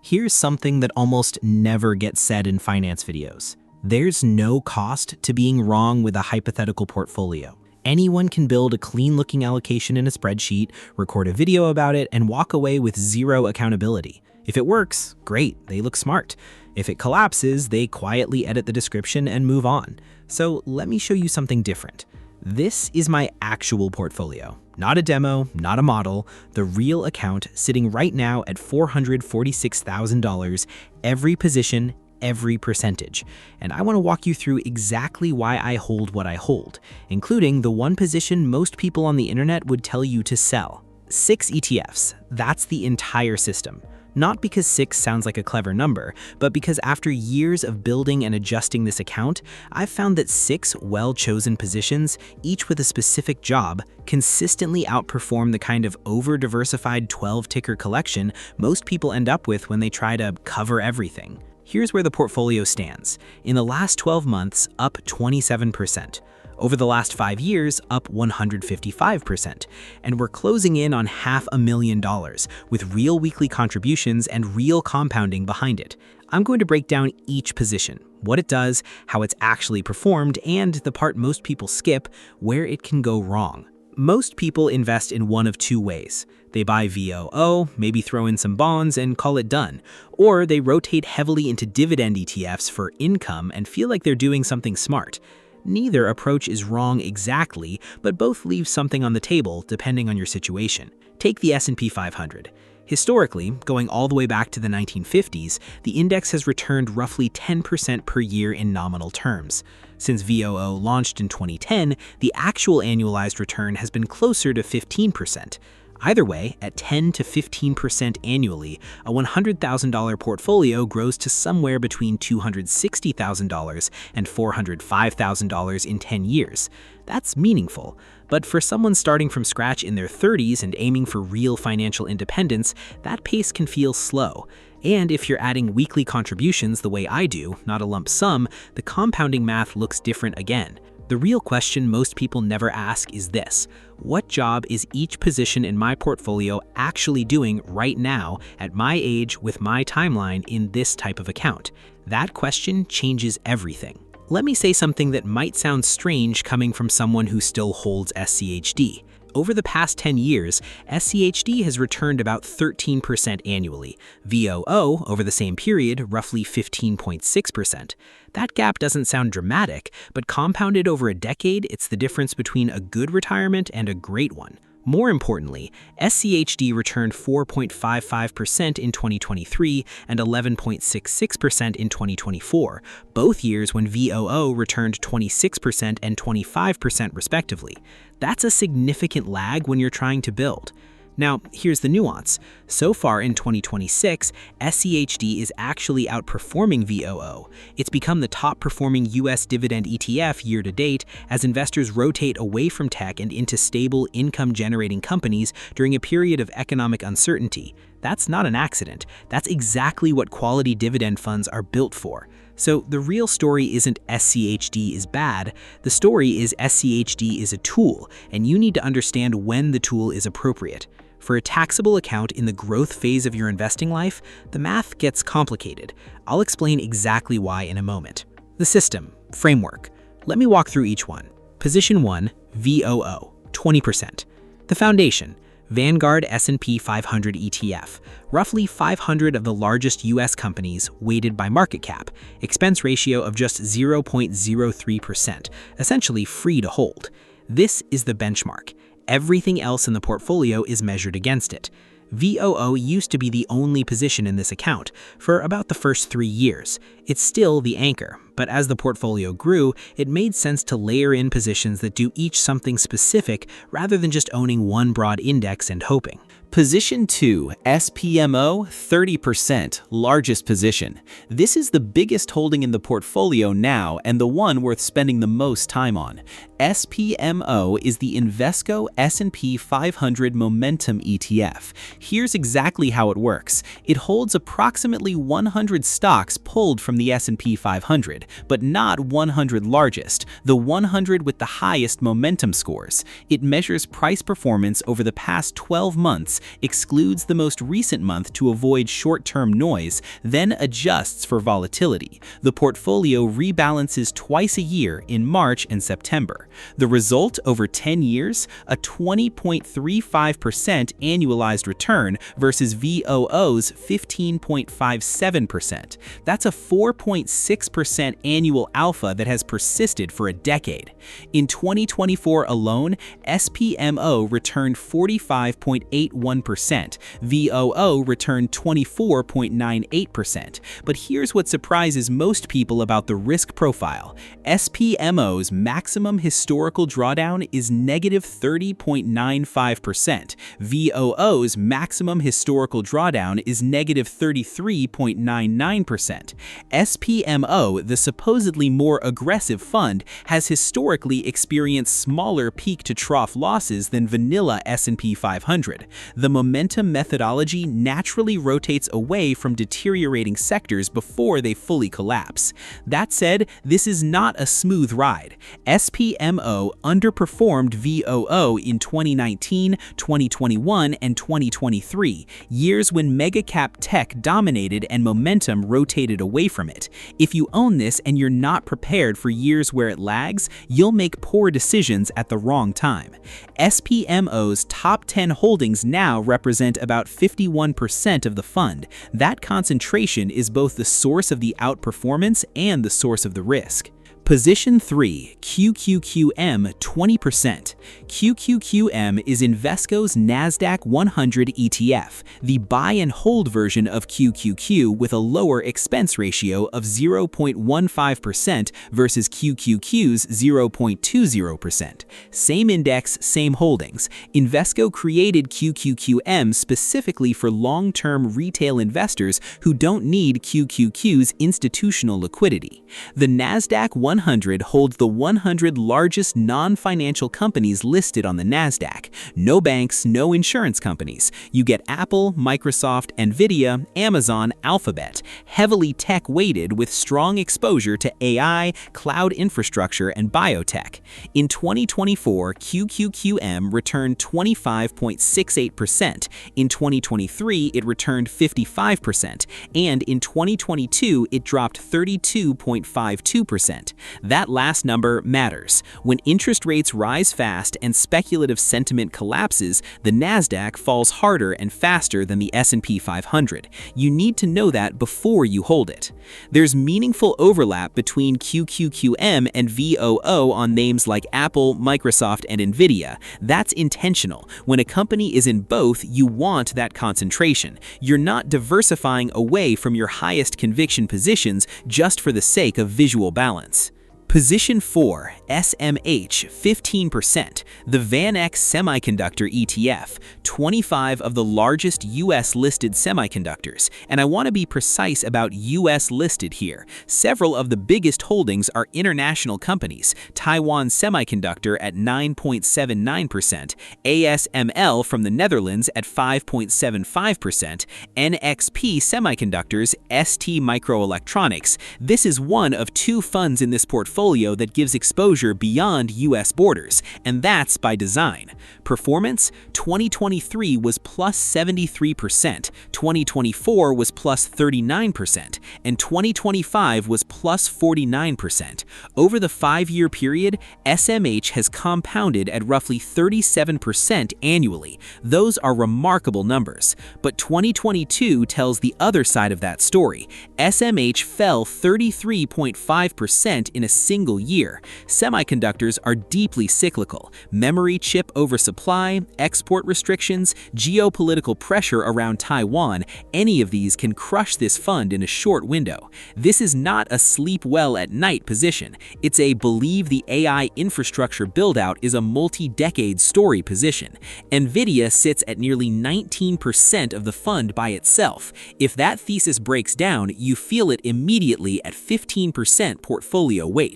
Here's something that almost never gets said in finance videos. There's no cost to being wrong with a hypothetical portfolio. Anyone can build a clean-looking allocation in a spreadsheet, record a video about it, and walk away with zero accountability. If it works, great, they look smart. If it collapses, they quietly edit the description and move on. So let me show you something different. This is my actual portfolio. Not a demo, not a model, the real account sitting right now at $446,000, every position, every percentage. And I want to walk you through exactly why I hold what I hold, including the one position most people on the internet would tell you to sell. 6 ETFs, that's the entire system. Not because 6 sounds like a clever number, but because after years of building and adjusting this account, I've found that 6 well-chosen positions, each with a specific job, consistently outperform the kind of over-diversified 12-ticker collection most people end up with when they try to cover everything. Here's where the portfolio stands. In the last 12 months, up 27%. Over the last 5 years, up 155%. And we're closing in on $500,000 with real weekly contributions and real compounding behind it. I'm going to break down each position, what it does, how it's actually performed, and the part most people skip, where it can go wrong. Most people invest in one of 2 ways. They buy VOO, maybe throw in some bonds and call it done. Or they rotate heavily into dividend ETFs for income and feel like they're doing something smart. Neither approach is wrong exactly, but both leave something on the table depending on your situation. Take the S&P 500. Historically, going all the way back to the 1950s, the index has returned roughly 10% per year in nominal terms. Since VOO launched in 2010, the actual annualized return has been closer to 15%. Either way, at 10 to 15% annually, a $100,000 portfolio grows to somewhere between $260,000 and $405,000 in 10 years. That's meaningful. But for someone starting from scratch in their 30s and aiming for real financial independence, that pace can feel slow. And if you're adding weekly contributions the way I do, not a lump sum, the compounding math looks different again. The real question most people never ask is this: what job is each position in my portfolio actually doing right now at my age with my timeline in this type of account? That question changes everything. Let me say something that might sound strange coming from someone who still holds SCHD. Over the past 10 years, SCHD has returned about 13% annually. VOO, over the same period, roughly 15.6%. That gap doesn't sound dramatic, but compounded over a decade, it's the difference between a good retirement and a great one. More importantly, SCHD returned 4.55% in 2023 and 11.66% in 2024, both years when VOO returned 26% and 25% respectively. That's a significant lag when you're trying to build. Now, here's the nuance. So far in 2026, SCHD is actually outperforming VOO. It's become the top-performing U.S. dividend ETF year-to-date as investors rotate away from tech and into stable, income-generating companies during a period of economic uncertainty. That's not an accident. That's exactly what quality dividend funds are built for. So the real story isn't SCHD is bad. The story is SCHD is a tool, and you need to understand when the tool is appropriate. For a taxable account in the growth phase of your investing life, the math gets complicated. I'll explain exactly why in a moment. The system, framework. Let me walk through each one. Position 1, VOO, 20%. The foundation, Vanguard S&P 500 ETF, roughly 500 of the largest U.S. companies weighted by market cap, expense ratio of just 0.03%, essentially free to hold. This is the benchmark. Everything else in the portfolio is measured against it. VOO used to be the only position in this account for about the first 3 years. It's still the anchor, but as the portfolio grew, it made sense to layer in positions that do each something specific rather than just owning one broad index and hoping. Position 2, SPMO, 30%, largest position. This is the biggest holding in the portfolio now and the one worth spending the most time on. SPMO is the Invesco S&P 500 Momentum ETF. Here's exactly how it works. It holds approximately 100 stocks pulled from the S&P 500, but not 100 largest, the 100 with the highest momentum scores. It measures price performance over the past 12 months excludes the most recent month to avoid short-term noise, then adjusts for volatility. The portfolio rebalances twice a year in March and September. The result over 10 years, a 20.35% annualized return versus VOO's 15.57%. That's a 4.6% annual alpha that has persisted for a decade. In 2024 alone, SPMO returned 45.81%, VOO returned 24.98%. But here's what surprises most people about the risk profile. SPMO's maximum historical drawdown is negative 30.95%. VOO's maximum historical drawdown is negative 33.99%. SPMO, the supposedly more aggressive fund, has historically experienced smaller peak-to-trough losses than vanilla S&P 500. The momentum methodology naturally rotates away from deteriorating sectors before they fully collapse. That said, this is not a smooth ride. SPMO underperformed VOO in 2019, 2021, and 2023, years when mega-cap tech dominated and momentum rotated away from it. If you own this and you're not prepared for years where it lags, you'll make poor decisions at the wrong time. SPMO's top 10 holdings now represent about 51% of the fund. That concentration is both the source of the outperformance and the source of the risk. Position 3, QQQM 20%. QQQM is Invesco's NASDAQ 100 ETF, the buy and hold version of QQQ with a lower expense ratio of 0.15% versus QQQ's 0.20%. Same index, same holdings. Invesco created QQQM specifically for long-term retail investors who don't need QQQ's institutional liquidity. The NASDAQ 100 holds the 100 largest non-financial companies listed on the NASDAQ. No banks, no insurance companies. You get Apple, Microsoft, Nvidia, Amazon, Alphabet. Heavily tech-weighted with strong exposure to AI, cloud infrastructure, and biotech. In 2024, QQQM returned 25.68%. In 2023, it returned 55%. And in 2022, it dropped 32.52%. That last number matters. When interest rates rise fast and speculative sentiment collapses, the NASDAQ falls harder and faster than the S&P 500. You need to know that before you hold it. There's meaningful overlap between QQQM and VOO on names like Apple, Microsoft, and Nvidia. That's intentional. When a company is in both, you want that concentration. You're not diversifying away from your highest conviction positions just for the sake of visual balance. Position 4, SMH 15%, the VanEck Semiconductor ETF, 25 of the largest US-listed semiconductors, and I want to be precise about US-listed here. Several of the biggest holdings are international companies, Taiwan Semiconductor at 9.79%, ASML from the Netherlands at 5.75%, NXP Semiconductors, ST Microelectronics. This is one of two funds in this portfolio that gives exposure beyond US borders, and that's by design. Performance: 2023 was plus 73%, 2024 was plus 39%, and 2025 was plus 49%. Over the 5-year period, SMH has compounded at roughly 37% annually. Those are remarkable numbers. But 2022 tells the other side of that story. SMH fell 33.5% in a single year. Semiconductors are deeply cyclical. Memory chip oversupply, export restrictions, geopolitical pressure around Taiwan, any of these can crush this fund in a short window. This is not a sleep well at night position. It's a believe the AI infrastructure build-out is a multi-decade story position. Nvidia sits at nearly 19% of the fund by itself. If that thesis breaks down, you feel it immediately at 15% portfolio weight.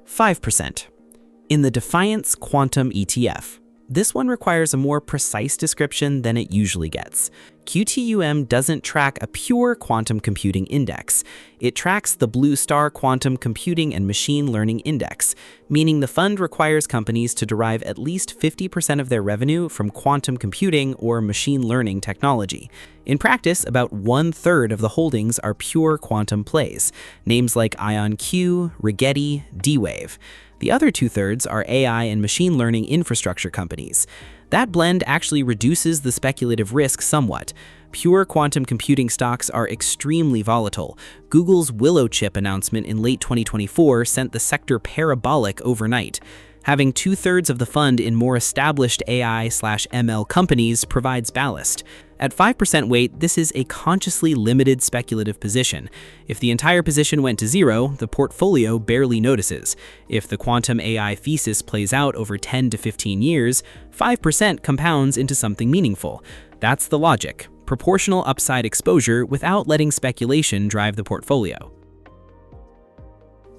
5%. In the Defiance Quantum ETF. This one requires a more precise description than it usually gets. QTUM doesn't track a pure quantum computing index. It tracks the Blue Star Quantum Computing and Machine Learning Index, meaning the fund requires companies to derive at least 50% of their revenue from quantum computing or machine learning technology. In practice, about 1/3 of the holdings are pure quantum plays, names like IonQ, Rigetti, D-Wave. The other 2/3 are AI and machine learning infrastructure companies. That blend actually reduces the speculative risk somewhat. Pure quantum computing stocks are extremely volatile. Google's Willow chip announcement in late 2024 sent the sector parabolic overnight. Having 2/3 of the fund in more established AI/ML companies provides ballast. At 5% weight, this is a consciously limited speculative position. If the entire position went to zero, the portfolio barely notices. If the quantum AI thesis plays out over 10 to 15 years, 5% compounds into something meaningful. That's the logic. Proportional upside exposure without letting speculation drive the portfolio.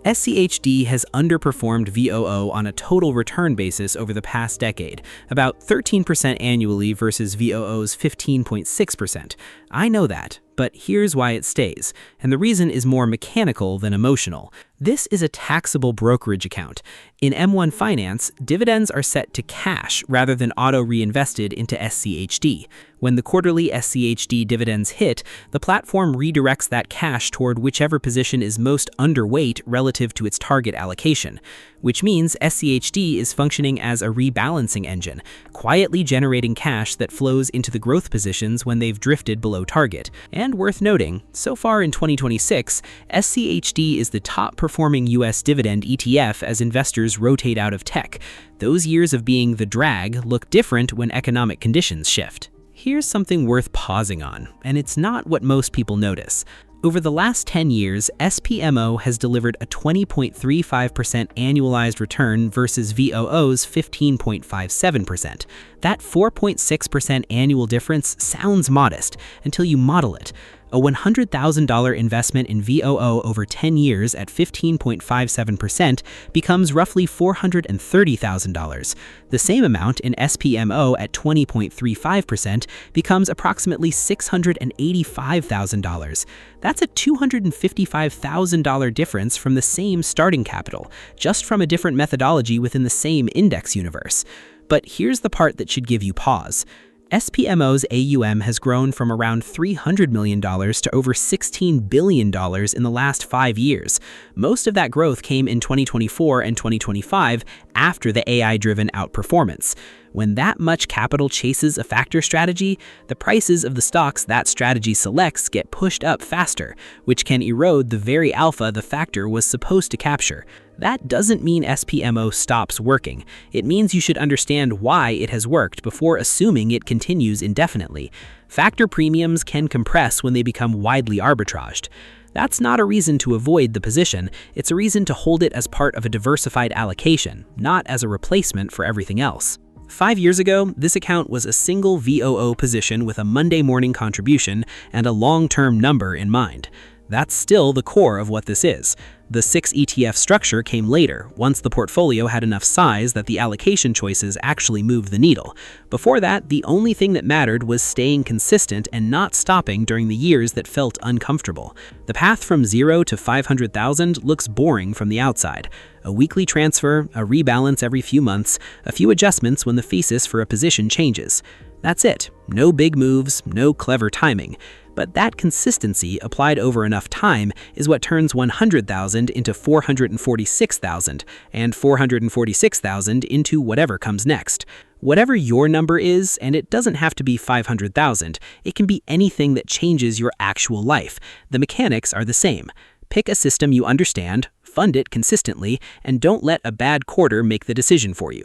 SCHD has underperformed VOO on a total return basis over the past decade, about 13% annually versus VOO's 15.6%. I know that, but here's why it stays, and the reason is more mechanical than emotional. This is a taxable brokerage account. In M1 Finance, dividends are set to cash rather than auto-reinvested into SCHD. When the quarterly SCHD dividends hit, the platform redirects that cash toward whichever position is most underweight relative to its target allocation, which means SCHD is functioning as a rebalancing engine, quietly generating cash that flows into the growth positions when they've drifted below target. And worth noting, so far in 2026, SCHD is the top-performing US dividend ETF as investors rotate out of tech. Those years of being the drag look different when economic conditions shift. Here's something worth pausing on, and it's not what most people notice. Over the last 10 years, SPMO has delivered a 20.35% annualized return versus VOO's 15.57%. That 4.6% annual difference sounds modest until you model it. A $100,000 investment in VOO over 10 years at 15.57% becomes roughly $430,000. The same amount in SPMO at 20.35% becomes approximately $685,000. That's a $255,000 difference from the same starting capital, just from a different methodology within the same index universe. But here's the part that should give you pause. SPMO's AUM has grown from around $300 million to over $16 billion in the last 5 years. Most of that growth came in 2024 and 2025 after the AI-driven outperformance. When that much capital chases a factor strategy, the prices of the stocks that strategy selects get pushed up faster, which can erode the very alpha the factor was supposed to capture. That doesn't mean SPMO stops working. It means you should understand why it has worked before assuming it continues indefinitely. Factor premiums can compress when they become widely arbitraged. That's not a reason to avoid the position, it's a reason to hold it as part of a diversified allocation, not as a replacement for everything else. 5 years ago, this account was a single VOO position with a Monday morning contribution and a long-term number in mind. That's still the core of what this is. The 6 ETF structure came later, once the portfolio had enough size that the allocation choices actually moved the needle. Before that, the only thing that mattered was staying consistent and not stopping during the years that felt uncomfortable. The path from 0 to 500,000 looks boring from the outside. A weekly transfer, a rebalance every few months, a few adjustments when the thesis for a position changes. That's it. No big moves, no clever timing. But that consistency applied over enough time is what turns 100,000 into 446,000 and 446,000 into whatever comes next. Whatever your number is, and it doesn't have to be 500,000, it can be anything that changes your actual life. The mechanics are the same. Pick a system you understand, fund it consistently, and don't let a bad quarter make the decision for you.